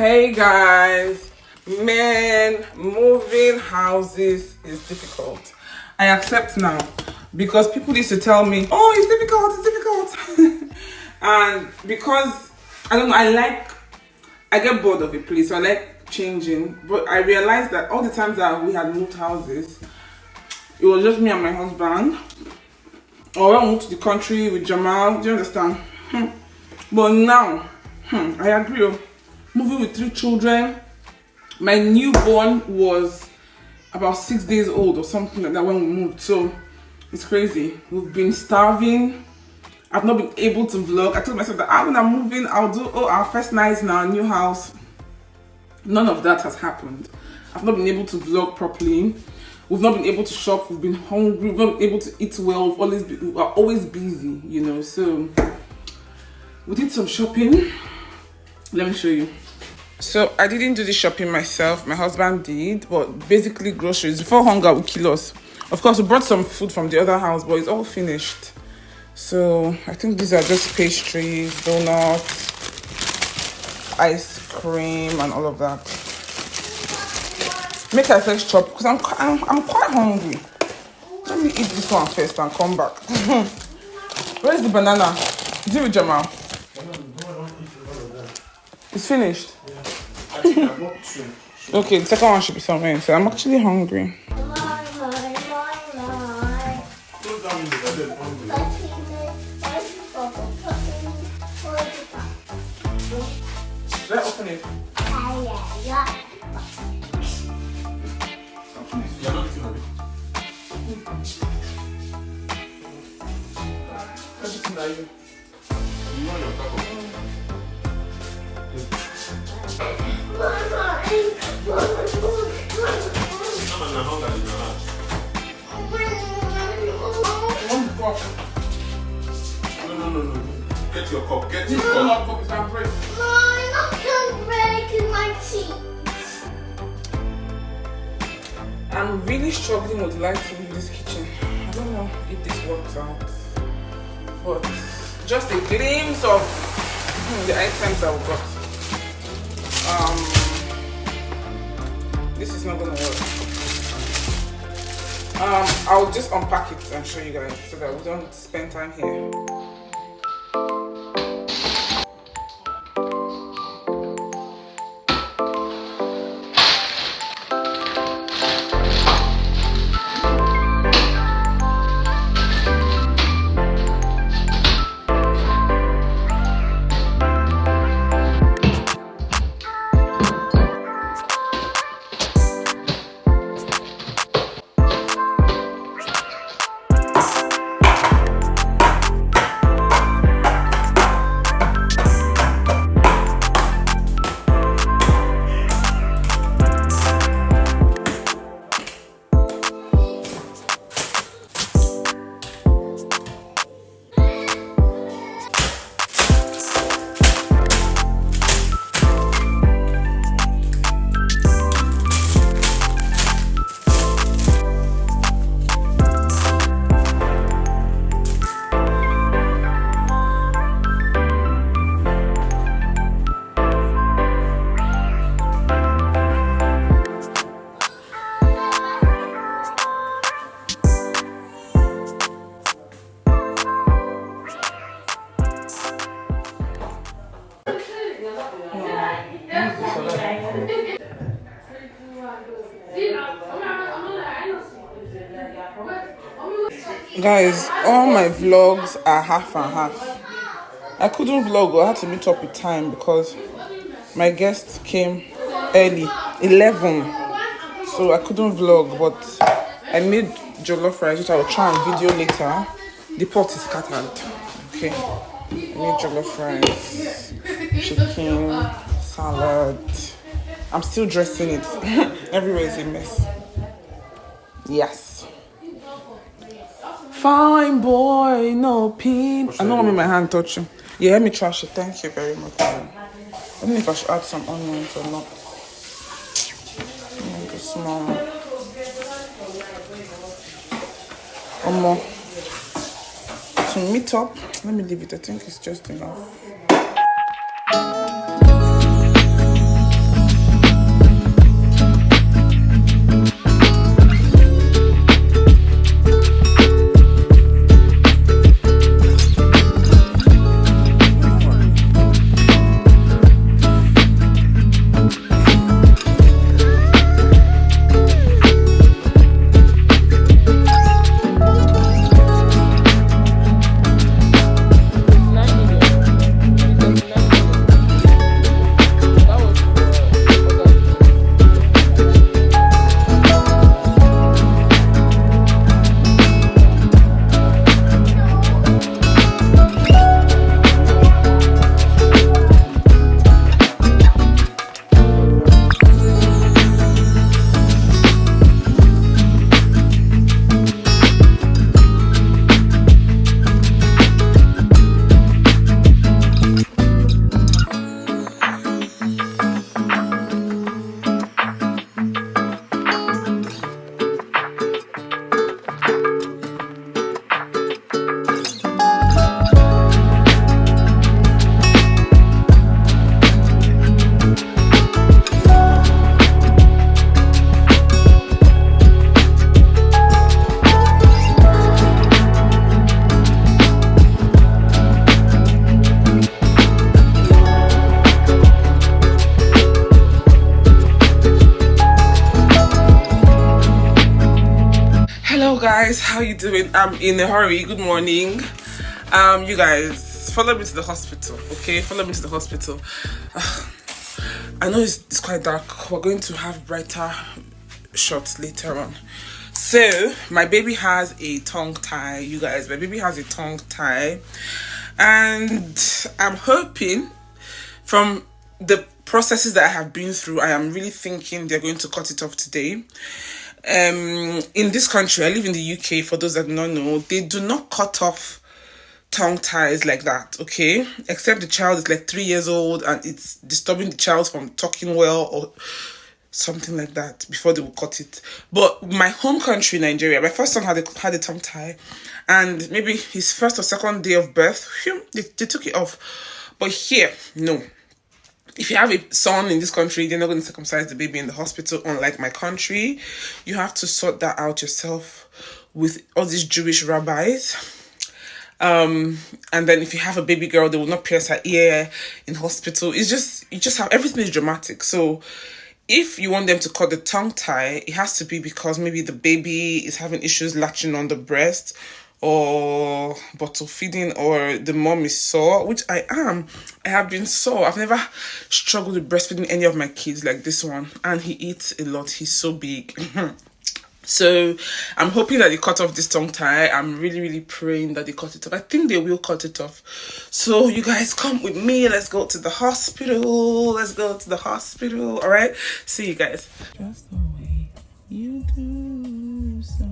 Hey guys, man, moving houses is difficult. I accept now because people used to tell me, oh, it's difficult. And because, I don't know, I get bored of a place, so I like changing. But I realized that all the times that we had moved houses, it was just me and my husband. Or when I moved to the country with Jamal, do you understand? But now, I agree. Moving with 3 children, my newborn was about 6 days old or something like that when we moved, so it's crazy. We've been starving. I've not been able to vlog. I told myself that when I'm moving, I'll do our first night in our new house. None of that has happened. I've not been able to vlog properly. We've not been able to shop. We've been hungry. We've not been able to eat well. We are always busy, you know. So we did some shopping. Let me show you. So I didn't do the shopping myself. My husband did, but basically groceries. Before hunger would kill us. Of course, we brought some food from the other house, but it's all finished. So I think these are just pastries, donuts, ice cream, and all of that. Make a fresh chop because I'm quite hungry. Let me eat this one first and come back. Where's the banana? Is it with Jamal? It's finished. Okay, the second one should be somewhere. So I'm actually hungry. Should I open it? Yeah. You're not eating of it. Everything that you You want your taco? I'm not hungry in your house. want the cup. No. Get your cup. Get You your don't cup. have cup, it's not break. I'm not gonna break my teeth. I'm really struggling with lighting in this kitchen. I don't know if this works out, but just a glimpse of the items that we got. This is not gonna work. I'll just unpack it and show you guys so that we don't spend time here. Guys, all my vlogs are half and half. I couldn't vlog, I had to meet up with time because my guests came early, 11. So I couldn't vlog, but I made jollof rice, which I will try and video later. The pot is scattered. Okay. I made jollof rice, chicken, salad. I'm still dressing it. Everywhere is a mess. Yes. Fine boy, no pimp. I don't want me my hand touching. Yeah, let me trash it. Thank you very much. I don't know if I should add some onions or not. Maybe small. One more. To meet up, let me leave it. I think it's just enough. guys, how you doing? I'm in a hurry. Good morning. You guys, follow me to the hospital, okay? Follow me to the hospital. I know it's quite dark. We're going to have brighter shots later on. So my baby has a tongue tie, you guys. My baby has a tongue tie, and I'm hoping from the processes that I have been through, I am really thinking they're going to cut it off today. In this country, I live in the UK, for those that do not know, they do not cut off tongue ties like that, okay? Except the child is like 3 years old and it's disturbing the child from talking well or something like that before they will cut it. But my home country, Nigeria, my first son had a tongue tie, and maybe his first or second day of birth, they took it off. But here, no. If you have a son in this country, they're not going to circumcise the baby in the hospital, unlike my country. You have to sort that out yourself with all these Jewish rabbis. And then if you have a baby girl, they will not pierce her ear in hospital. It's just, you just have, everything is dramatic. So if you want them to cut the tongue tie, it has to be because maybe the baby is having issues latching on the breast, or bottle feeding, or the mom is sore, which I am. I have been sore. I've never struggled with breastfeeding any of my kids like this one, and he eats a lot. He's so big. So I'm hoping that they cut off this tongue tie. I'm really praying that they cut it off. I think they will cut it off. So you guys come with me. Let's go to the hospital. Let's go to the hospital. All right, see you guys. Just the way you do so.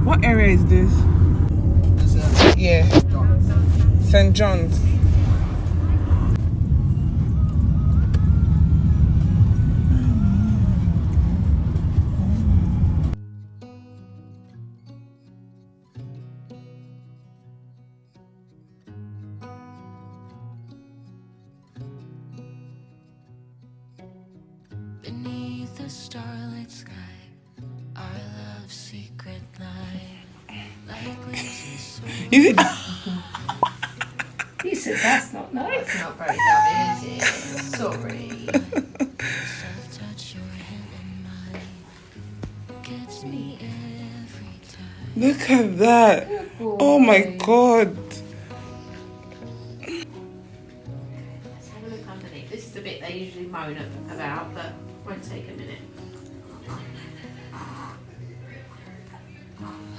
What area is this? Yeah, St. John's. Beneath the starlit sky, our love's secret lie, like glimpses of Is it? He said that's not nice. It's not very lovely, is it? Sorry. Touch your hand in mine, gets me every time. Look at that. Oh my god. Let's have a look underneath. This is the bit they usually moan about, but won't take a minute.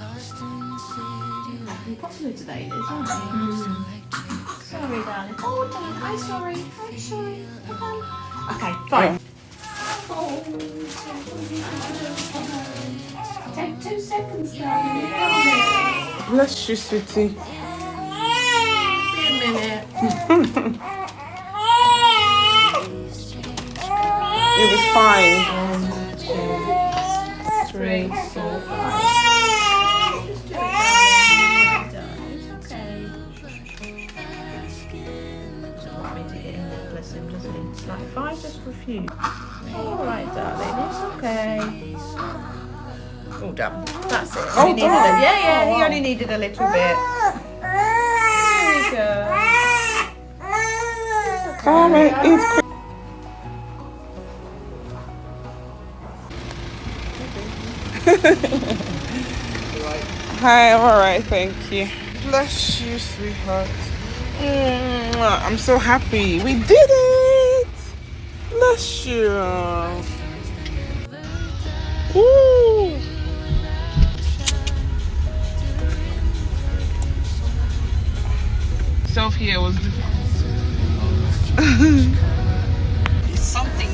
Lost in the city, You're popular today, Liz, aren't you? Sorry, darling. Oh, darling, I'm sorry. I'm sorry. Okay, fine. Take 2 seconds, darling. Bless you, sweetie. Be a minute. You'll be fine. 1, 2, 3, 4, 5. Just do it, darling. It's okay. Doesn't want me to get in there, bless him, does he? It's like 5 just for a few. All right, darling, it's okay. All done. That's it. All He needed done? he only needed a little bit. There we go. Come and eat. Hi, I'm alright, thank you. Bless you, sweetheart. I'm so happy. We did it! Bless you. Woo! Self here was It's something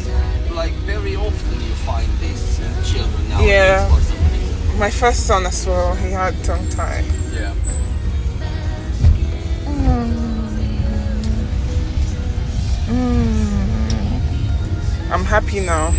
like very often you find these children now. Yeah. My first son as well, he had tongue tie. Yeah. I'm happy now.